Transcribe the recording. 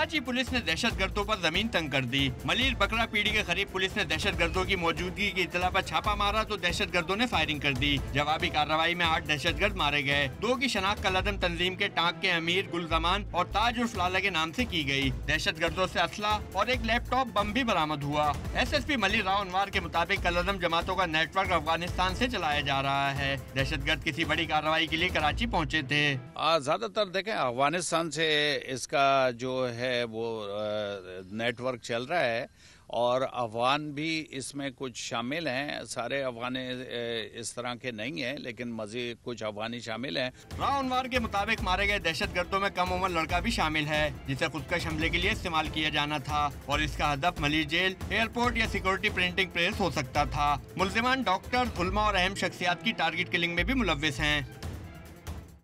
Karachi police ने दहशतगर्दों पर जमीन तंग कर दी। मलिर बकरा पीढ़ी के करीब पुलिस ने दहशतगर्दों की मौजूदगी की इत्तला पर छापा मारा तो दहशतगर्दों ने फायरिंग कर दी। जवाबी कार्रवाई में 8 दहशतगर्द मारे गए। 2 की शनाख्त कलअदम तंजीम के टांक के अमीर गुलजमान और ताज उर्फ लाला के नाम से की गई। दहशतगर्दों से असला और एक लैपटॉप बम भी बरामद हुआ। SSP मलिर राव अनवार के मुताबिक कलअदम जमातों का नेटवर्क अफगानिस्तान से चलाया जा रहा है। दहशतगर्द किसी बड़ी कार्रवाई के लिए कराची पहुँचे थे। ज्यादातर देखें अफगानिस्तान से इसका जो है वो नेटवर्क चल रहा है और अफगान भी इसमें कुछ शामिल हैं। सारे अफगान इस तरह के नहीं हैं, लेकिन मजीद कुछ अफगानी शामिल हैं। राव अनवार के मुताबिक मारे गए दहशतगर्दों में कम उम्र लड़का भी शामिल है, जिसे खुदकश हमले के लिए इस्तेमाल किया जाना था और इसका हदफ मलिर जेल, एयरपोर्ट या सिक्योरिटी प्रिंटिंग प्रेस हो सकता था। मुल्जिमान डॉक्टर, उलमा और अहम शख्सियात की टारगेट किलिंग में भी मुलव्विस हैं।